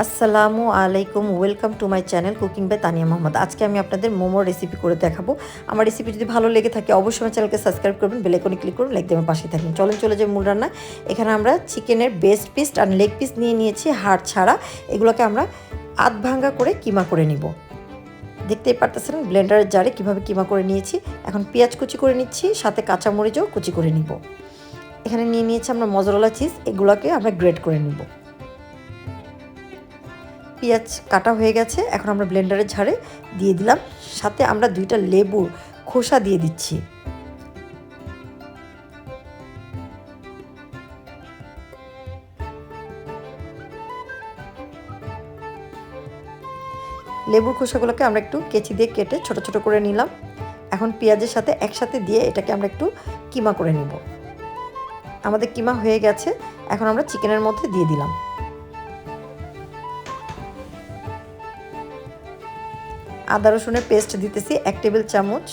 আসসালামু আলাইকুম, welcome to my channel cooking by Tania Mohammad. আজকে আমি আপনাদের মোমোর রেসিপি করে দেখাবো। আমার রেসিপি যদি ভালো লেগে থাকে অবশ্যই আমার চ্যানেলকে সাবস্ক্রাইব করবেন, বেল আইকনে ক্লিক করুন, লাইক দিয়ে আমার পাশে থাকবেন। চলে যাই মূল রান্না। এখানে আমরা চিকেনের বেস্ট পিস আর লেগ পিস নিয়েছি, হাড় ছাড়া। এগুলোকে আমরা আধ ভাঙ্গা করে কিমা করে নিব। দেখতেই পারতেছেন ব্লেন্ডারের জারে কীভাবে কিমা করে নিয়েছি। এখন পেঁয়াজ কুচি করে নিচ্ছি, সাথে কাঁচামরিচও কুচি করে নিব। এখানে নিয়েছি আমরা মজরেলা চিজ, এগুলোকে আমরা গ্রেট করে নিব। পেঁয়াজ কাটা হয়ে গেছে, এখন আমরা ব্লেন্ডারের ঝাড়ে দিয়ে দিলাম। সাথে আমরা 2টা লেবুর খোসা দিয়ে দিচ্ছি। লেবুর খোসাগুলোকে আমরা একটু কেচি দিয়ে কেটে ছোট ছোট করে নিলাম। এখন পেঁয়াজের সাথে একসাথে দিয়ে এটাকে আমরা একটু কিমা করে নিব। আমাদের কিমা হয়ে গেছে, এখন আমরা চিকেনের মধ্যে দিয়ে দিলাম। আদা রসুনের পেস্ট দিতেছি 1 টেবিল চামচ।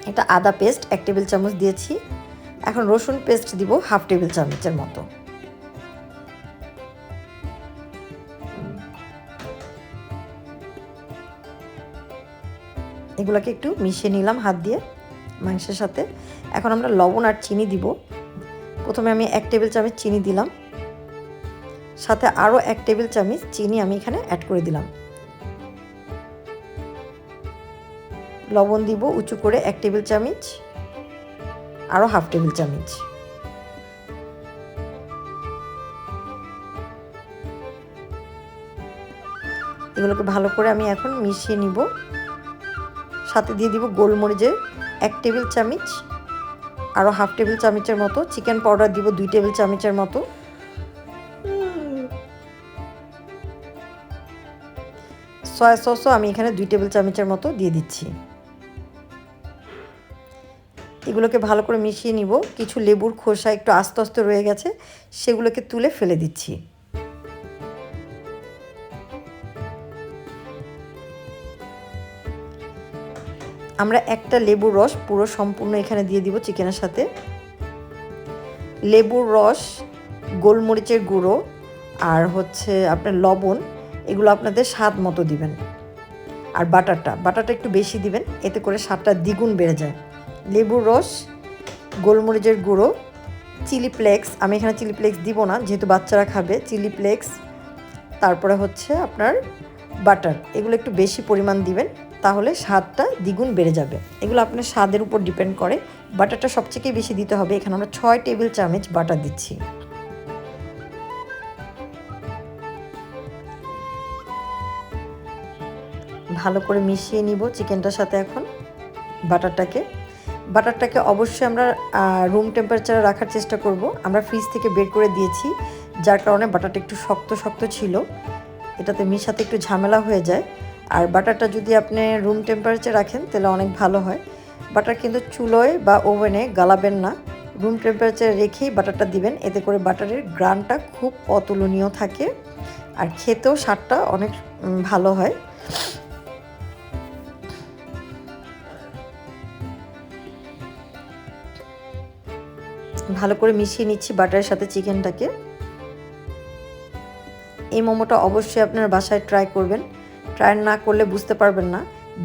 এটা আদা পেস্ট 1 টেবিল চামচ দিয়েছি। এখন রসুন পেস্ট দিব 1/2 টেবিল চামচের মতো। এগুলোকে একটু মিশিয়ে নিলাম হাত দিয়ে মাংসের সাথে। এখন আমরা লবণ আর চিনি দিব। প্রথমে আমি 1 টেবিল চামচ চিনি দিলাম, সাথে আরও 1 টেবিল চামচ চিনি আমি এখানে অ্যাড করে দিলাম। লবণ দিব উঁচু করে 1 টেবিল চামচ, আরও 1/2 টেবিল চামচ। এগুলোকে ভালো করে আমি এখন মিশিয়ে নিব। সাথে দিয়ে দিব গোলমরিচের 1 টেবিল চামচ, আরও 1/2 টেবিল চামচের মতো। চিকেন পাউডার দিব 2 টেবিল চামচের মতো। সয়া সসও আমি এখানে 2 টেবিল চামচের মতো দিয়ে দিচ্ছি। এগুলোকে ভালো করে মিশিয়ে নিব। কিছু লেবুর খোসা একটু আস্তে আস্তে রয়ে গেছে, সেগুলোকে তুলে ফেলে দিচ্ছি। আমরা একটা লেবুর রস পুরো সম্পূর্ণ এখানে দিয়ে দিব চিকেনের সাথে। লেবুর রস, গোলমরিচের গুঁড়ো আর হচ্ছে আপনার লবণ, এগুলো আপনাদের স্বাদ মতো দিবেন। আর বাটারটা একটু বেশি দিবেন, এতে করে স্বাদটা দ্বিগুণ বেড়ে যায়। লেবুর রস, গোলমরিচের গুঁড়ো, চিলি ফ্লেক্স, আমি এখানে চিলি ফ্লেক্স দিব না যেহেতু বাচ্চারা খাবে। চিলি ফ্লেক্স, তারপরে হচ্ছে আপনার বাটার, এগুলো একটু বেশি পরিমাণ দিবেন, তাহলে স্বাদটা দ্বিগুণ বেড়ে যাবে। এগুলো আপনার স্বাদের উপর ডিপেন্ড করে। বাটারটা সবচেয়ে বেশি দিতে হবে। এখানে আমরা 6 টেবিল চামচ বাটার দিচ্ছি। ভালো করে মিশিয়ে নিব চিকেনটার সাথে। এখন বাটারটাকে অবশ্যই আমরা রুম টেম্পারেচারে রাখার চেষ্টা করব। আমরা ফ্রিজ থেকে বের করে দিয়েছি, যার কারণে বাটারটা একটু শক্ত শক্ত ছিল, এটাতে মিশাতে একটু ঝামেলা হয়ে যায়। আর বাটারটা যদি আপনি রুম টেম্পারেচারে রাখেন তাহলে অনেক ভালো হয়। বাটার কিন্তু চুলোয় বা ওভেনে গালাবেন না, রুম টেম্পারেচারে রেখেই বাটারটা দিবেন। এতে করে বাটারের গ্রানটা খুব অতুলনীয় থাকে, আর খেতেও স্বাদটা অনেক ভালো হয়। ভালো করে মিশিয়ে নিচ্ছি বাটারের সাথে চিকেনটাকে। এই মোমোটা অবশ্যই আপনার বাসায় ট্রাই করবেন। ট্রাই না করলে বুঝতে পারবেন না।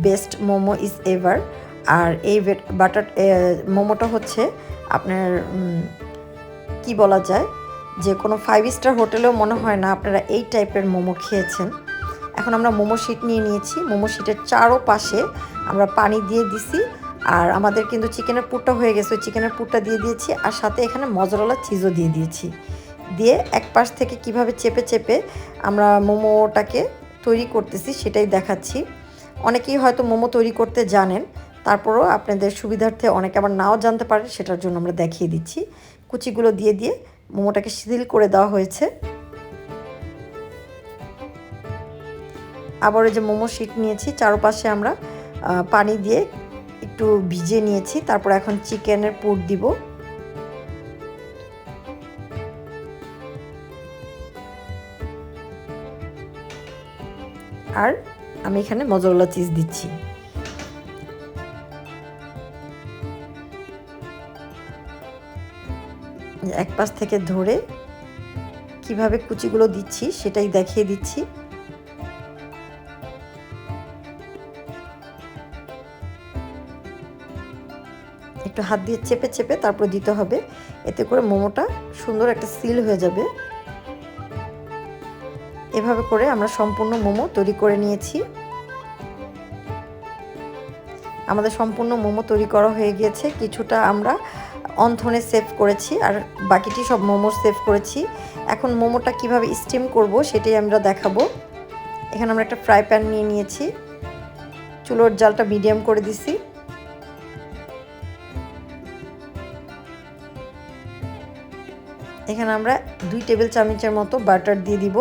Best momo is ever. আর এই বাটার মোমোটা হচ্ছে আপনার কি বলা যায়, যে কোনো 5 স্টার হোটেলেও মনে হয় না আপনারা এই টাইপের মোমো খেয়েছেন। এখন আমরা মোমো শিট নিয়েছি। মোমো শিটের চারোপাশে আমরা পানি দিয়ে দিছি। আর আমাদের কিন্তু চিকেনের পুরটা হয়ে গেছে, ওই চিকেনের পুরটা দিয়ে দিয়েছি। আর সাথে এখানে মজরেলা চিজও দিয়ে দিয়েছি। দিয়ে এক পাশ থেকে কিভাবে চেপে চেপে আমরা মোমোটাকে তৈরি করতেছি সেটাই দেখাচ্ছি। অনেকেই হয়তো মোমো তৈরি করতে জানেন, তারপরও আপনাদের সুবিধার্থে অনেকে আবার নাও জানতে পারে, সেটার জন্য আমরা দেখিয়ে দিচ্ছি। কুচিগুলো দিয়ে দিয়ে মোমোটাকে শিথিল করে দেওয়া হয়েছে। আবার এই যে মোমো শিট নিয়েছি, চারপাশে আমরা পানি দিয়ে একটু ভিজিয়ে নিয়েছি। তারপর এখন চিকেনের পুর দিব। আর আমি এখানে মজরেলা চিজ দিচ্ছি। এক পাশ থেকে ধরে কিভাবে কুচিগুলো দিচ্ছি সেটাই দেখিয়ে দিচ্ছি। একটু হাত দিয়ে চেপে চেপে তারপর দিতে হবে, এতে করে মোমোটা সুন্দর একটা সিল হয়ে যাবে। এভাবে করে আমরা সম্পূর্ণ মোমো তৈরি করে নিয়েছি। আমাদের সম্পূর্ণ মোমো তৈরি করা হয়ে গিয়েছে। কিছুটা আমরা অন্থনে সেভ করেছি আর বাকিটি সব মোমো সেভ করেছি। এখন মোমোটা কিভাবে স্টিম করব সেটাই আমরা দেখাবো। এখানে আমরা একটা ফ্রাই প্যান নিয়ে নিয়েছি, চুলোর জালটা মিডিয়াম করে দিছি। এখানে আমরা 2 টেবিল চামচের মতো বাটার দিয়ে দিব।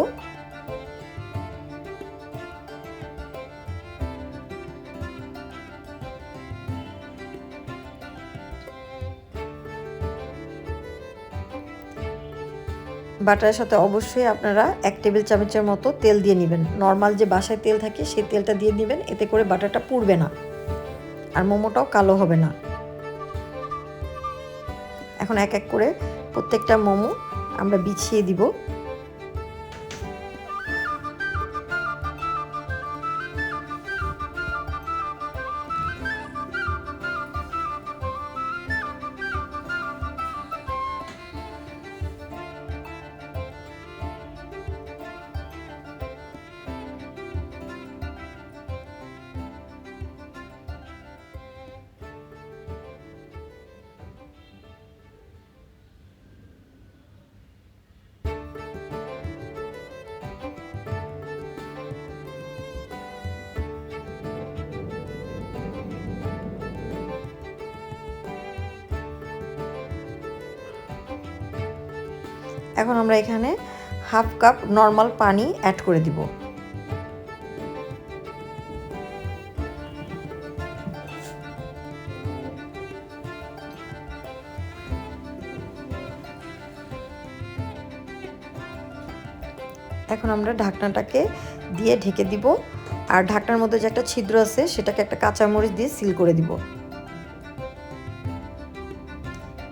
বাটারের সাথে অবশ্যই আপনারা 1 টেবিল চামচের মতো তেল দিয়ে নেবেন। নর্মাল যে বাসায় তেল থাকে সেই তেলটা দিয়ে নেবেন, এতে করে বাটারটা পুড়বে না আর মোমোটাও কালো হবে না। এখন এক এক করে প্রত্যেকটা মোমো আমরা বিছিয়ে দিব। এখন আমরা এখানে হাফ কাপ নর্মাল পানি অ্যাড করে দিব। এখন আমরা ঢাকনাটাকে দিয়ে ঢেকে দিব আর ঢাকনার মধ্যে যে একটা ছিদ্র আছে সেটাকে একটা কাঁচামরিচ দিয়ে সিল করে দিব।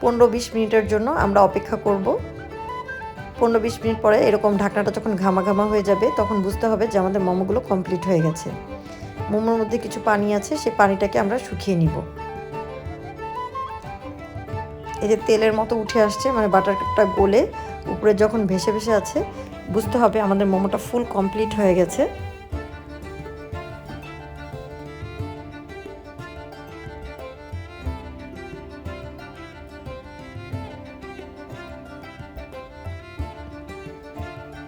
15-20 মিনিটের জন্য আমরা অপেক্ষা করব। 15-20 মিনিট পরে এরকম ঢাকনাটা যখন ঘামা ঘামা হয়ে যাবে তখন বুঝতে হবে যে আমাদের মোমোগুলো কমপ্লিট হয়ে গেছে। মোমোর মধ্যে কিছু পানি আছে, সেই পানিটাকে আমরা শুকিয়ে নিব। এই যে তেলের মতো উঠে আসছে, মানে বাটারটা গলে উপরে যখন ভেসে ভেসে আছে বুঝতে হবে আমাদের মোমোটা ফুল কমপ্লিট হয়ে গেছে।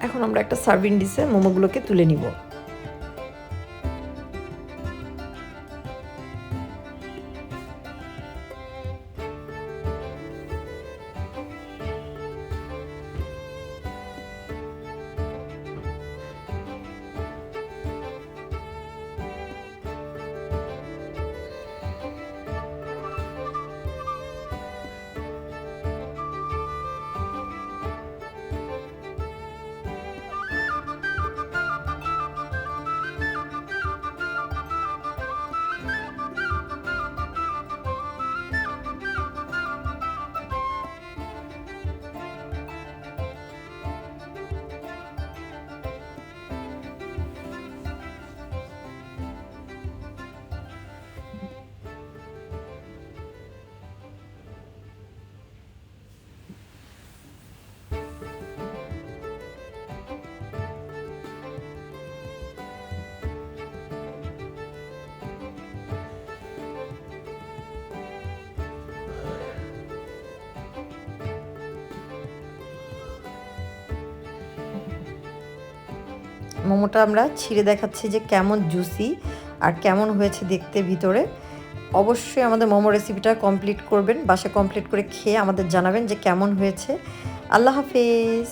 এখন আমরা একটা সার্ভিং ডিশে মোমোগুলোকে তুলে নিব। মোমোটা আমরা ছিঁড়ে দেখাচ্ছি যে কেমন জুসি আর কেমন হয়েছে দেখতে ভিতরে। অবশ্যই আমাদের মোমো রেসিপিটা কমপ্লিট করবেন, বাসায় কমপ্লিট করে খেয়ে আমাদের জানাবেন যে কেমন হয়েছে। আল্লাহ হাফেজ।